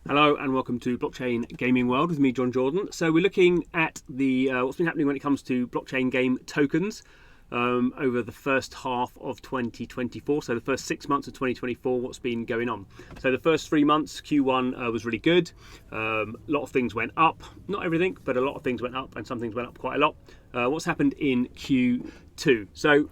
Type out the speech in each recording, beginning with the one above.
Hello and welcome to Blockchain Gaming World with me, John Jordan. So we're looking at the what's been happening when it comes to blockchain game tokens over the first half of 2024. So the first 6 months of 2024, what's been going on. So the first 3 months, Q1 was really good. A lot of things went up, not everything, but a lot of things went up, and some things went up quite a lot. What's happened in Q2? So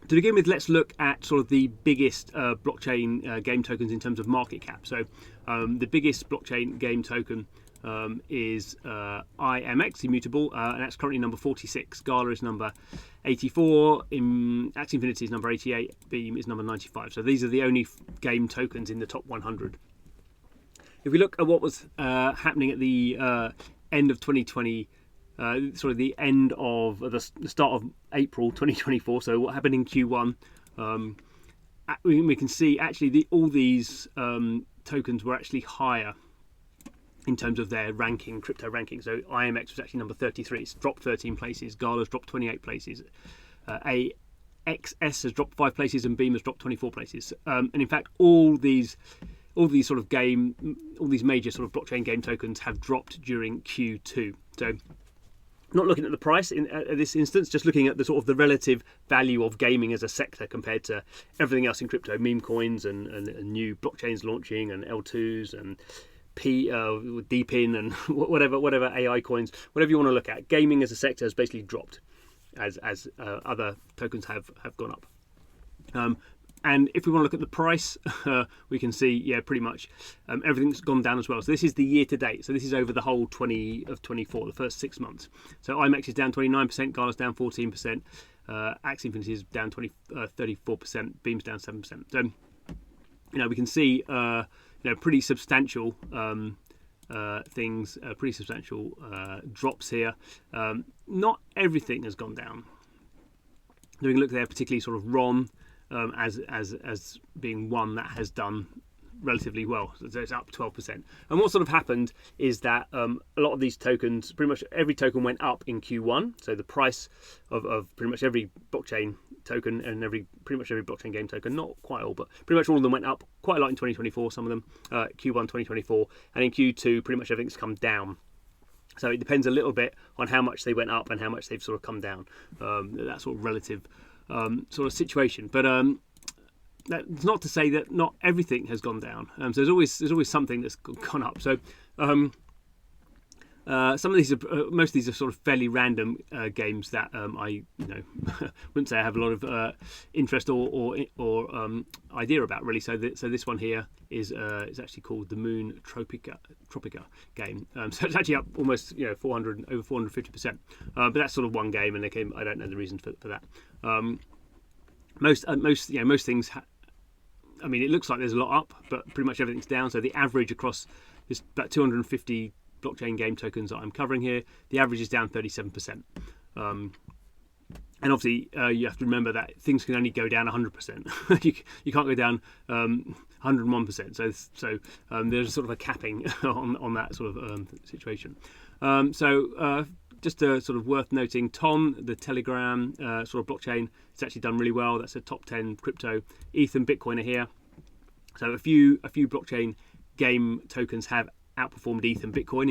to begin with, let's look at sort of the biggest blockchain game tokens in terms of market cap. So the biggest blockchain game token is IMX, Immutable, and that's currently number 46. Gala is number 84, Axie Infinity is number 88, Beam is number 95. So these are the only game tokens in the top 100. If we look at what was happening at the end of 2020, sort of the end of the start of April 2024. So what happened in Q1? We can see actually all these tokens were actually higher in terms of their ranking, crypto ranking. So IMX was actually number 33. It's dropped 13 places. Gala's dropped 28 places. AXS has dropped 5 places, and Beam has dropped 24 places. And in fact, all these major sort of blockchain game tokens have dropped during Q2. So not looking at the price at this instance, just looking at the sort of the relative value of gaming as a sector compared to everything else in crypto, meme coins and new blockchains launching, and L2s and Deepin and whatever AI coins, whatever you want to look at. Gaming as a sector has basically dropped as other tokens have gone up. And if we want to look at the price, we can see, pretty much everything's gone down as well. So this is the year to date. So this is over the whole 2024, the first 6 months. So IMX is down 29%, Gala's down 14%, Axie Infinity is down 34%, Beam's down 7%. So, we can see, pretty substantial things, pretty substantial drops here. Not everything has gone down. So we can look there, particularly sort of RON, as being one that has done relatively well. So it's up 12%. And what sort of happened is that a lot of these tokens, pretty much every token went up in Q1. So the price of pretty much every blockchain token and pretty much every blockchain game token, not quite all, but pretty much all of them went up quite a lot in 2024, some of them, Q1 2024. And in Q2, pretty much everything's come down. So it depends a little bit on how much they went up and how much they've sort of come down. That sort of relative sort of situation, but that's not to say that not everything has gone down. So there's always something that's gone up. So some of these most of these are sort of fairly random games that I wouldn't say I have a lot of interest or idea about, really. So this one here is actually called the Moon Tropica game. So it's actually up almost 400 over 450%. But that's sort of one game, and I don't know the reason for that. Most things. It looks like there's a lot up, but pretty much everything's down. So the average across this about 250 blockchain game tokens that I'm covering here, the average is down 37%. And obviously, you have to remember that things can only go down 100%. you can't go down 101%. So there's sort of a capping on that sort of situation. Just sort of worth noting, TON, the Telegram sort of blockchain, it's actually done really well. That's a top 10 crypto. ETH and Bitcoin are here. So a few blockchain game tokens have outperformed ETH and Bitcoin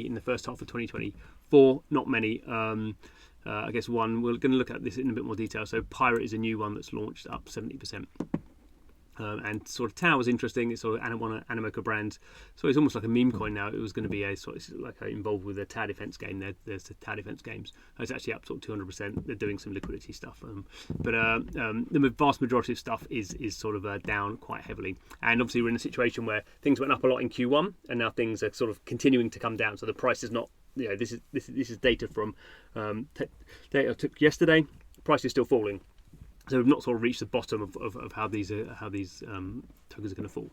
in the first half of 2024. Not many. I guess one, we're going to look at this in a bit more detail. So Pirate is a new one that's launched, up 70%. And sort of Tau was interesting. It's sort of Animoca brand, so it's almost like a meme coin now. It was going to be involved with a Tau defense game. There's the Tau defense games. It's actually up sort of 200%. They're doing some liquidity stuff, but the vast majority of stuff is sort of down quite heavily. And obviously we're in a situation where things went up a lot in Q1, and now things are sort of continuing to come down. So the price is not. This is data from data I took yesterday. Price is still falling. So we've not sort of reached the bottom of how these tokens are going to fall.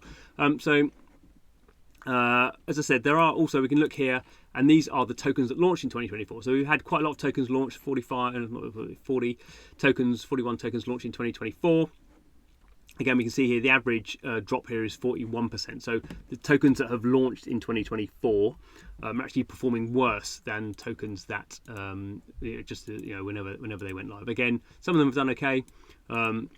As I said, there are also, we can look here, and these are the tokens that launched in 2024. So we've had quite a lot of tokens launched, 40 tokens, 41 tokens launched in 2024. Again, we can see here the average drop here is 41%. So the tokens that have launched in 2024 are actually performing worse than tokens that whenever they went live. Again, some of them have done okay. Some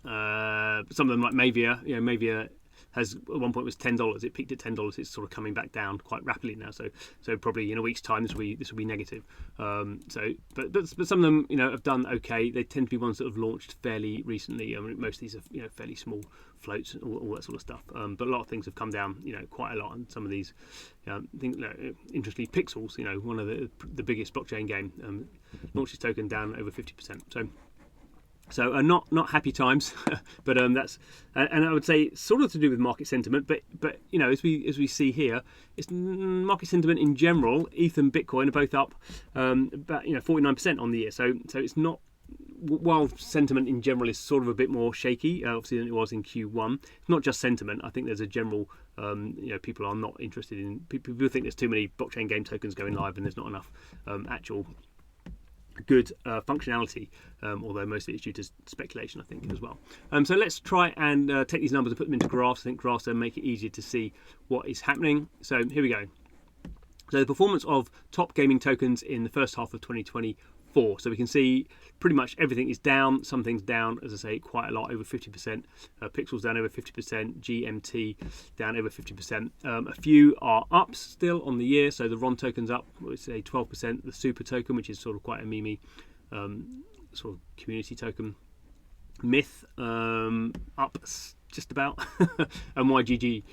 of them, like Mavia, Mavia has at one point was $10. It peaked at $10. It's sort of coming back down quite rapidly now. So probably in a week's time this will be negative. But some of them have done okay. They tend to be ones that have launched fairly recently. I mean, most of these are fairly small floats and all that sort of stuff. But a lot of things have come down quite a lot, and some of these interestingly, Pixels, one of the biggest blockchain game, launched its token down over 50%. So not happy times, but that's and I would say sort of to do with market sentiment, but as we see here, it's market sentiment in general. ETH and Bitcoin are both up about 49% on the year. So it's not, while sentiment in general is sort of a bit more shaky, obviously, than it was in Q1. It's not just sentiment. I think there's a general people are not interested in. People think there's too many blockchain game tokens going live, and there's not enough actual good functionality, although most of it is due to speculation, I think, as well. So let's try and take these numbers and put them into graphs. I think graphs will make it easier to see what is happening. So here we go. So the performance of top gaming tokens in the first half of 2024. So we can see pretty much everything is down. Some things down, as I say, quite a lot, over 50%. Pixels down over 50%. GMT down over 50%. A few are up still on the year. So the RON token's up, let's say 12%. The Super token, which is sort of quite a meme sort of community token. Myth up just about, and YGG,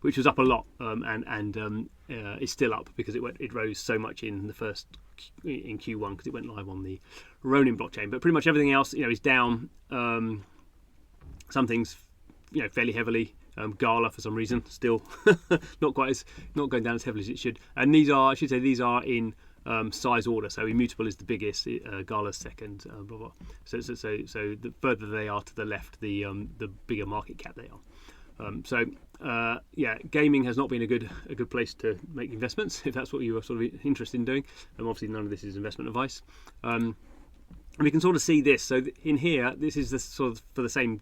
which was up a lot, and is still up because it rose so much in Q1 because it went live on the Ronin blockchain. But pretty much everything else, is down. Some things, fairly heavily. Gala for some reason still not going down as heavily as it should. And these are in size order. So Immutable is the biggest, Gala's second, blah blah. So the further they are to the left, the bigger market cap they are. Gaming has not been a good place to make investments if that's what you are sort of interested in doing. And obviously none of this is investment advice. And we can sort of see this. So in here, this is the sort of for the same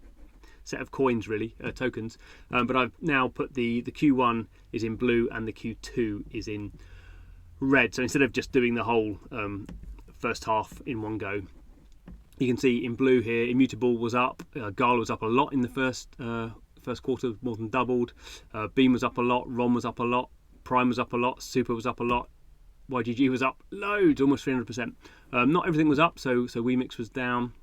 set of coins, really, tokens. But I've now put the Q1 is in blue and the Q2 is in red. So instead of just doing the whole first half in one go, you can see in blue here, Immutable was up, Gala was up a lot in the first quarter, more than doubled. Beam was up a lot, RON was up a lot, Prime was up a lot, Super was up a lot, YGG was up loads, almost 300%. Not everything was up, so Wemix was down,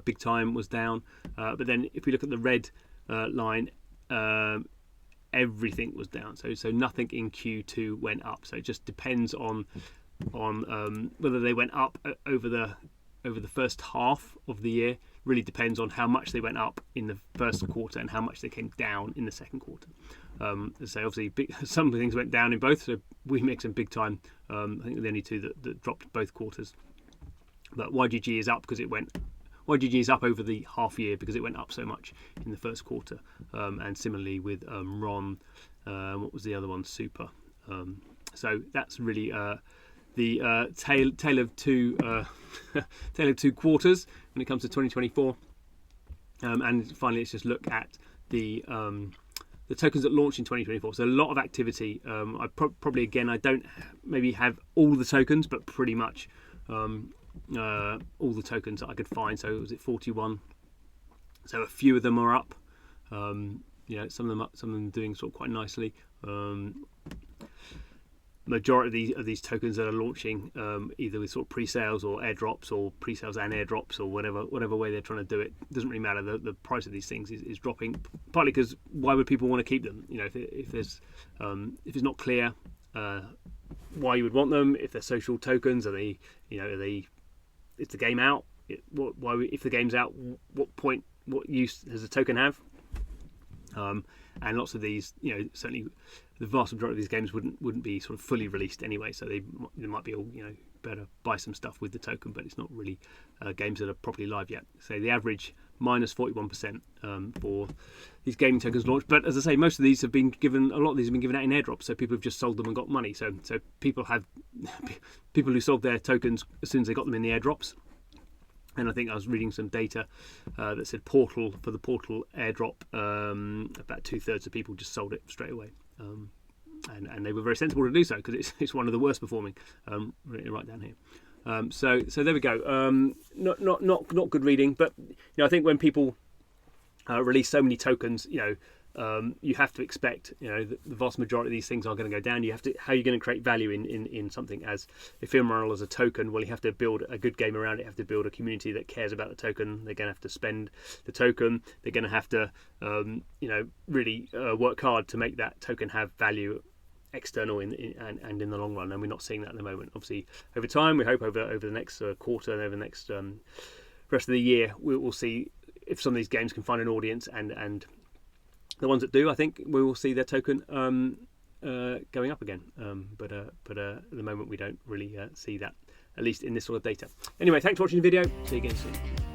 Big Time was down, but then if we look at the red line, everything was down. So nothing in Q2 went up. So it just depends on whether they went up over the first half of the year. Really depends on how much they went up in the first quarter and how much they came down in the second quarter. So obviously some things went down in both. So Wemix and Big Time, I think they're the only two that dropped both quarters. But YGG is up because YGG is up over the half year because it went up so much in the first quarter, and similarly with RON. What was the other one? Super. So that's really the tale of two tale of two quarters when it comes to 2024. And finally, let's just look at the tokens that launched in 2024. So a lot of activity. I probably again I don't maybe have all the tokens, but pretty much. All the tokens that I could find. So was it 41? So a few of them are up. Some of them doing sort of quite nicely. Majority of these tokens that are launching, either with sort of pre-sales or airdrops, or pre-sales and airdrops, or whatever way they're trying to do it, doesn't really matter. The price of these things is dropping. Partly because why would people want to keep them? If it's not clear why you would want them, if they're social tokens, are they is the game out? If the game's out, what use does the token have? And lots of these, certainly the vast majority of these games wouldn't be sort of fully released anyway. So they might be all, better buy some stuff with the token, but it's not really games that are properly live yet. So the average minus 41% for these gaming tokens launched. But as I say, most of these have been given. A lot of these have been given out in airdrops. So people have just sold them and got money. So people who sold their tokens as soon as they got them in the airdrops. And I think I was reading some data that said for the Portal airdrop, about 2/3 of people just sold it straight away. And they were very sensible to do so because it's one of the worst performing, right down here. So there we go. Not good reading, but I think when people release so many tokens, you have to expect, the vast majority of these things are going to go down. You have to, how are you going to create value in something as ephemeral as a token? Well, you have to build a good game around it. You have to build a community that cares about the token. They're going to have to spend the token. They're going to have to, really work hard to make that token have value external and in the long run, and we're not seeing that at the moment. Obviously, over time, we hope over the next quarter and over the next rest of the year, we'll see if some of these games can find an audience, and the ones that do, I think we will see their token going up again. But at the moment, we don't really see that, at least in this sort of data. Anyway, thanks for watching the video. See you again soon.